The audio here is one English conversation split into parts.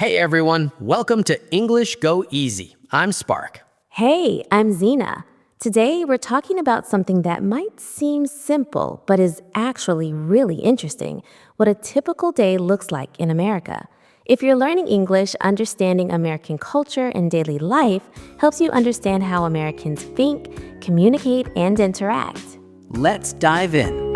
Hey everyone, welcome to English Go Easy. I'm Spark. Hey, I'm Xena. Today we're talking about something that might seem simple, but is actually really interesting: what a typical day looks like in America. If you're learning English, understanding American culture and daily life helps you understand how Americans think, communicate, and interact. Let's dive in.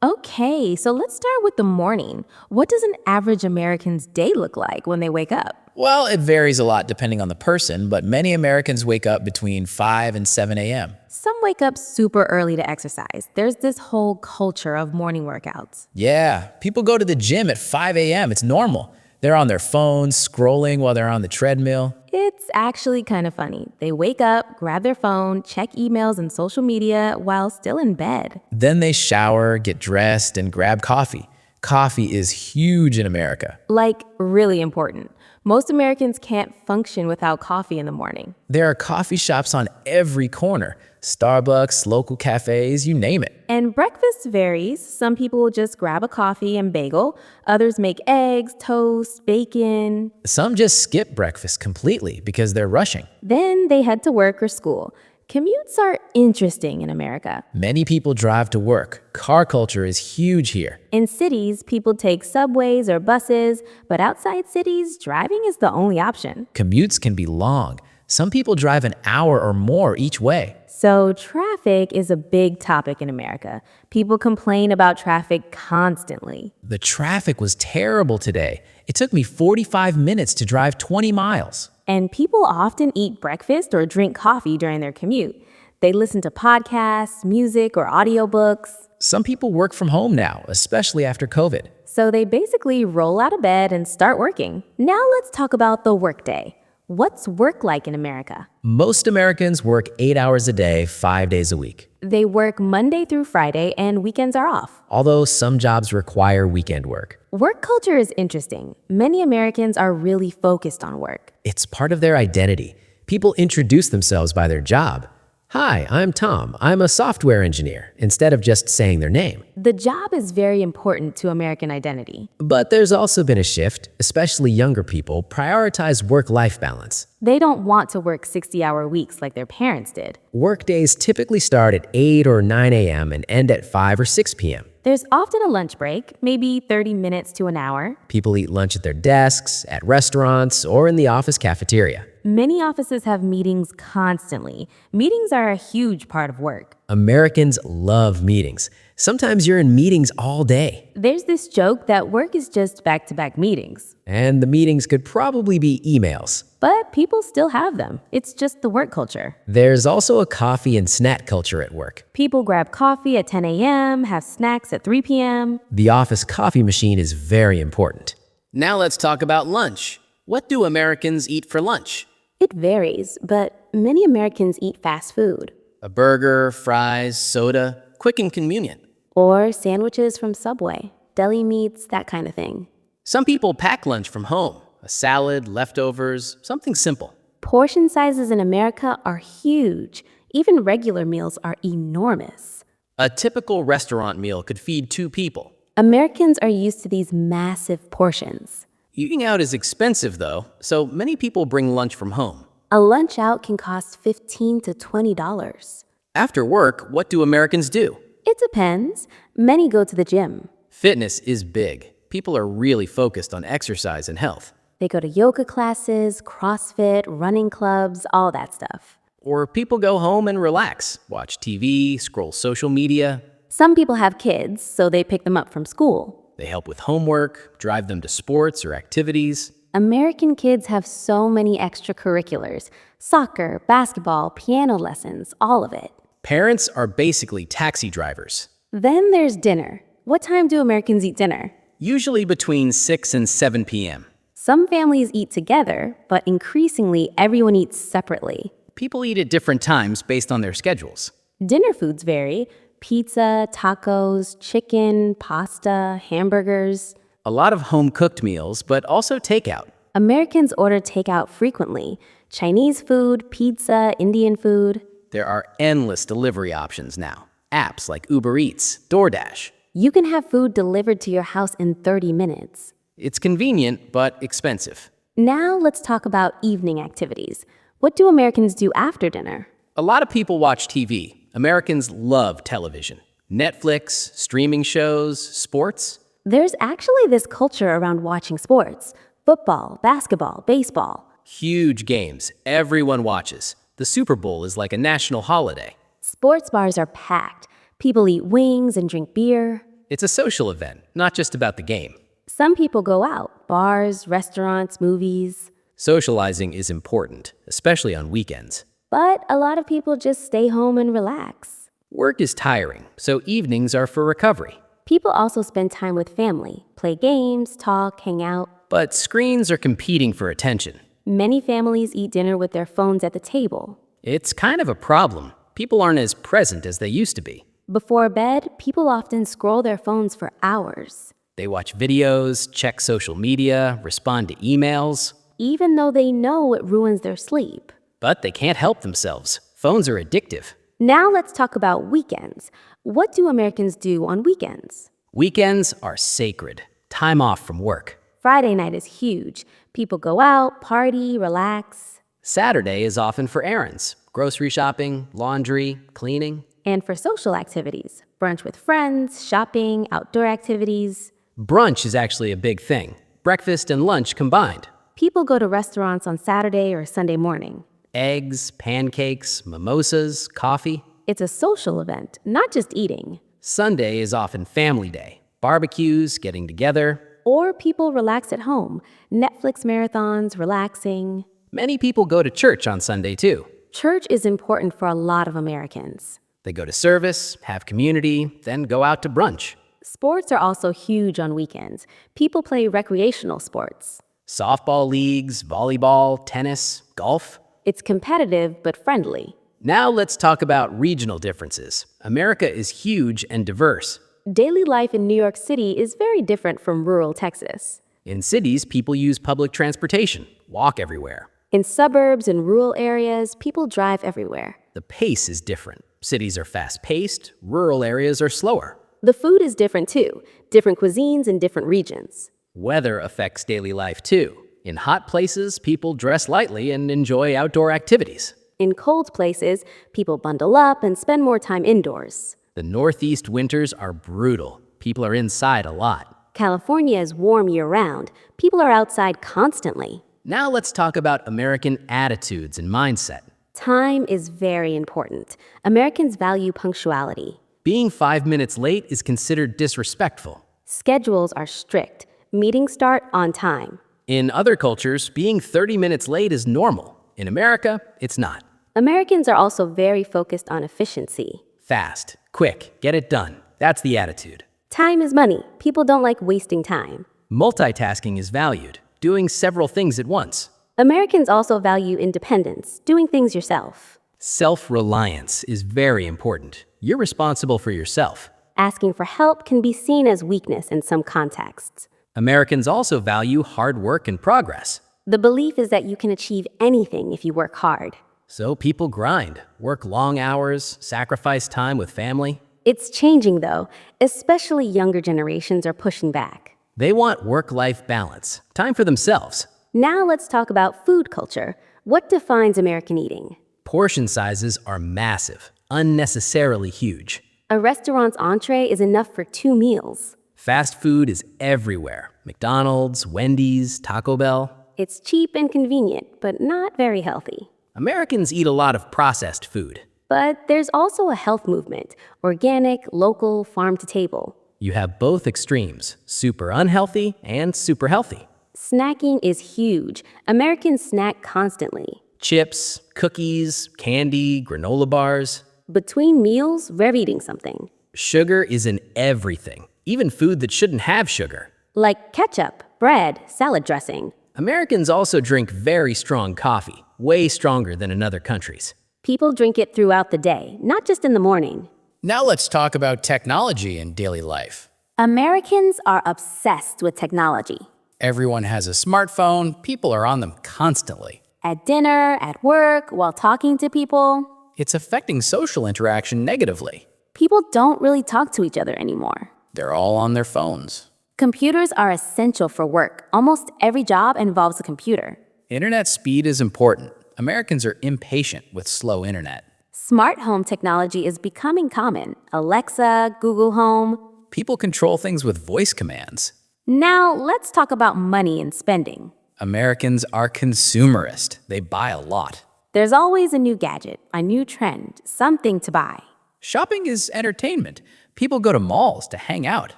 Okay, so let's start with the morning. What does an average American's day look like when they wake up? Well, it varies a lot depending on the person, but many Americans wake up between 5 and 7 a.m. Some wake up super early to exercise. There's this whole culture of morning workouts. Yeah, people go to the gym at 5 a.m. It's normal. They're on their phones, scrolling while they're on the treadmill. It's actually kind of funny. They wake up, grab their phone, check emails and social media while still in bed. Then they shower, get dressed, and grab coffee. Coffee is huge in America. Like, really important. Most Americans can't function without coffee in the morning. There are coffee shops on every corner. Starbucks, local cafes, you name it. And breakfast varies. Some people will just grab a coffee and bagel. Others make eggs, toast, bacon. Some just skip breakfast completely because they're rushing. Then they head to work or school. Commutes are interesting in America. Many people drive to work. Car culture is huge here. In cities, people take subways or buses, but outside cities, driving is the only option. Commutes can be long. Some people drive an hour or more each way. So traffic is a big topic in America. People complain about traffic constantly. The traffic was terrible today. It took me 45 minutes to drive 20 miles. And people often eat breakfast or drink coffee during their commute. They listen to podcasts, music, or audiobooks. Some people work from home now, especially after COVID. So they basically roll out of bed and start working. Now let's talk about the workday. What's work like in America? Most Americans work 8 hours a day, 5 days a week. They work Monday through Friday and weekends are off. Although some jobs require weekend work. Work culture is interesting. Many Americans are really focused on work. It's part of their identity. People introduce themselves by their job. Hi, I'm Tom. I'm a software engineer, instead of just saying their name. The job is very important to American identity. But there's also been a shift, especially younger people prioritize work-life balance. They don't want to work 60-hour weeks like their parents did. Workdays typically start at 8 or 9 a.m. and end at 5 or 6 p.m. There's often a lunch break, maybe 30 minutes to an hour. People eat lunch at their desks, at restaurants, or in the office cafeteria. Many offices have meetings constantly. Meetings are a huge part of work. Americans love meetings. Sometimes you're in meetings all day. There's this joke that work is just back-to-back meetings. And the meetings could probably be emails. But people still have them. It's just the work culture. There's also a coffee and snack culture at work. People grab coffee at 10 a.m., have snacks at 3 p.m. The office coffee machine is very important. Now let's talk about lunch. What do Americans eat for lunch? It varies, but many Americans eat fast food. A burger, fries, soda, quick and convenient. Or sandwiches from Subway, deli meats, that kind of thing. Some people pack lunch from home. A salad, leftovers, something simple. Portion sizes in America are huge. Even regular meals are enormous. A typical restaurant meal could feed 2 people. Americans are used to these massive portions. Eating out is expensive though, so many people bring lunch from home. A lunch out can cost $15 to $20. After work, what do Americans do? It depends. Many go to the gym. Fitness is big. People are really focused on exercise and health. They go to yoga classes, CrossFit, running clubs, all that stuff. Or people go home and relax, watch TV, scroll social media. Some people have kids, so they pick them up from school. They help with homework, drive them to sports or activities. American kids have so many extracurriculars: soccer, basketball, piano lessons, all of it. Parents are basically taxi drivers. Then there's dinner. What time do Americans eat dinner? Usually between 6 and 7 p.m. Some families eat together, but increasingly everyone eats separately. People eat at different times based on their schedules. Dinner foods vary: pizza, tacos, chicken, pasta, hamburgers. A lot of home-cooked meals, but also takeout. Americans order takeout frequently: Chinese food, pizza, Indian food. There are endless delivery options now. Apps like Uber Eats, DoorDash. You can have food delivered to your house in 30 minutes. It's convenient, but expensive. Now let's talk about evening activities. What do Americans do after dinner? A lot of people watch TV. Americans love television. Netflix, streaming shows, sports. There's actually this culture around watching sports: football, basketball, baseball. Huge games. Everyone watches. The Super Bowl is like a national holiday. Sports bars are packed. People eat wings and drink beer. It's a social event, not just about the game. Some people go out: bars, restaurants, movies. Socializing is important, especially on weekends. But a lot of people just stay home and relax. Work is tiring, so evenings are for recovery. People also spend time with family, play games, talk, hang out. But screens are competing for attention. Many families eat dinner with their phones at the table. It's kind of a problem. People aren't as present as they used to be. Before bed, people often scroll their phones for hours. They watch videos, check social media, respond to emails. Even though they know it ruins their sleep. But they can't help themselves. Phones are addictive. Now let's talk about weekends. What do Americans do on weekends? Weekends are sacred. Time off from work. Friday night is huge. People go out, party, relax. Saturday is often for errands, grocery shopping, laundry, cleaning. And for social activities, brunch with friends, shopping, outdoor activities. Brunch is actually a big thing. Breakfast and lunch combined. People go to restaurants on Saturday or Sunday morning. Eggs, pancakes, mimosas, coffee. It's a social event, not just eating. Sunday is often family day. Barbecues, getting together. Or people relax at home. Netflix marathons, relaxing. Many people go to church on Sunday too. Church is important for a lot of Americans. They go to service, have community, then go out to brunch. Sports are also huge on weekends. People play recreational sports. Softball leagues, volleyball, tennis, golf. It's competitive but friendly. Now let's talk about regional differences. America is huge and diverse. Daily life in New York City is very different from rural Texas. In cities, people use public transportation, walk everywhere. In suburbs and rural areas, people drive everywhere. The pace is different. Cities are fast-paced, rural areas are slower. The food is different too, different cuisines in different regions. Weather affects daily life too. In hot places, people dress lightly and enjoy outdoor activities. In cold places, people bundle up and spend more time indoors. The Northeast winters are brutal. People are inside a lot. California is warm year-round. People are outside constantly. Now let's talk about American attitudes and mindset. Time is very important. Americans value punctuality. Being 5 minutes late is considered disrespectful. Schedules are strict. Meetings start on time. In other cultures, being 30 minutes late is normal. In America, it's not. Americans are also very focused on efficiency. Fast, quick, get it done. That's the attitude. Time is money. People don't like wasting time. Multitasking is valued, doing several things at once. Americans also value independence, doing things yourself. Self-reliance is very important. You're responsible for yourself. Asking for help can be seen as weakness in some contexts. Americans also value hard work and progress. The belief is that you can achieve anything if you work hard. So people grind, work long hours, sacrifice time with family. It's changing though, especially younger generations are pushing back. They want work-life balance, time for themselves. Now let's talk about food culture. What defines American eating? Portion sizes are massive, unnecessarily huge. A restaurant's entree is enough for 2 meals. Fast food is everywhere. McDonald's, Wendy's, Taco Bell. It's cheap and convenient, but not very healthy. Americans eat a lot of processed food. But there's also a health movement: organic, local, farm to table. You have both extremes, super unhealthy and super healthy. Snacking is huge. Americans snack constantly. Chips, cookies, candy, granola bars. Between meals, we're eating something. Sugar is in everything, even food that shouldn't have sugar. Like ketchup, bread, salad dressing. Americans also drink very strong coffee, way stronger than in other countries. People drink it throughout the day, not just in the morning. Now let's talk about technology in daily life. Americans are obsessed with technology. Everyone has a smartphone. People are on them constantly. At dinner, at work, while talking to people. It's affecting social interaction negatively. People don't really talk to each other anymore. They're all on their phones. Computers are essential for work. Almost every job involves a computer. Internet speed is important. Americans are impatient with slow internet. Smart home technology is becoming common. Alexa, Google Home. People control things with voice commands. Now, let's talk about money and spending. Americans are consumerist. They buy a lot. There's always a new gadget, a new trend, something to buy. Shopping is entertainment. People go to malls to hang out.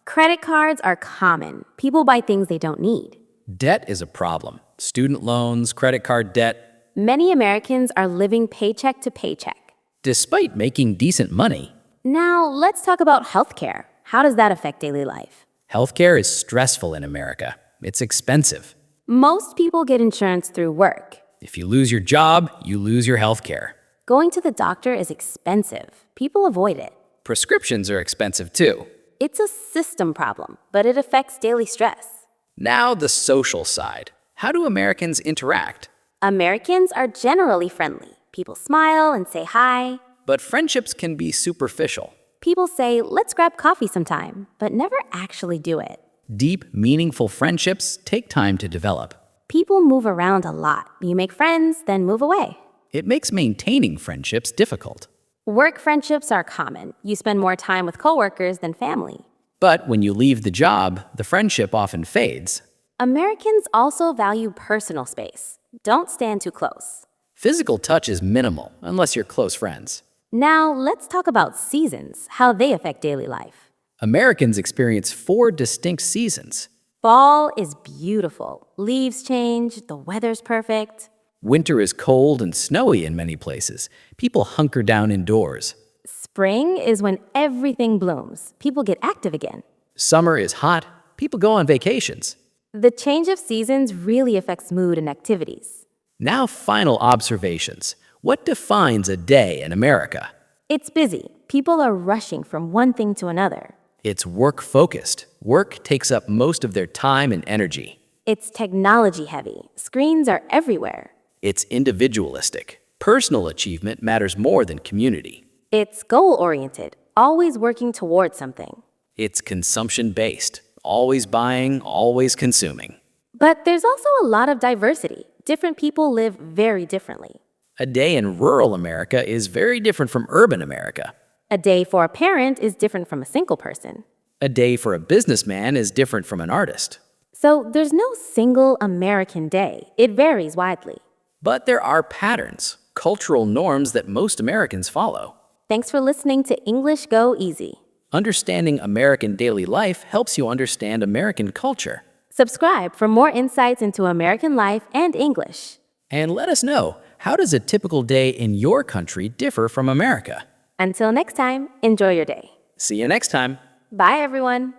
Credit cards are common. People buy things they don't need. Debt is a problem. Student loans, credit card debt. Many Americans are living paycheck to paycheck. Despite making decent money, Now, let's talk about healthcare. How does that affect daily life? healthcare is stressful in America. It's expensive. Most people get insurance through work. If you lose your job, you lose your healthcare. Going to the doctor is expensive. People avoid it. Prescriptions are expensive too. It's a system problem, but it affects daily stress. Now the social side. How do Americans interact? Americans are generally friendly. People smile and say hi. But friendships can be superficial. People say, let's grab coffee sometime, but never actually do it. Deep, meaningful friendships take time to develop. People move around a lot. You make friends, then move away. It makes maintaining friendships difficult. Work friendships are common. You spend more time with coworkers than family. But when you leave the job, the friendship often fades. Americans also value personal space. Don't stand too close. Physical touch is minimal, unless you're close friends. Now, let's talk about seasons, how they affect daily life. Americans experience 4 distinct seasons. Fall is beautiful. Leaves change, the weather's perfect. Winter is cold and snowy in many places. People hunker down indoors. Spring is when everything blooms. People get active again. Summer is hot. People go on vacations. The change of seasons really affects mood and activities. Now, final observations. What defines a day in America? It's busy. People are rushing from one thing to another. It's work-focused. Work takes up most of their time and energy. It's technology heavy. Screens are everywhere. It's individualistic. Personal achievement matters more than community. It's goal-oriented, always working towards something. It's consumption-based. Always buying, always consuming. But there's also a lot of diversity. Different people live very differently. A day in rural America is very different from urban America. A day for a parent is different from a single person. A day for a businessman is different from an artist. So there's no single American day. It varies widely. But there are patterns, cultural norms that most Americans follow. Thanks for listening to English Go Easy. Understanding American daily life helps you understand American culture. Subscribe for more insights into American life and English. And let us know, how does a typical day in your country differ from America? Until next time, enjoy your day. See you next time. Bye, everyone.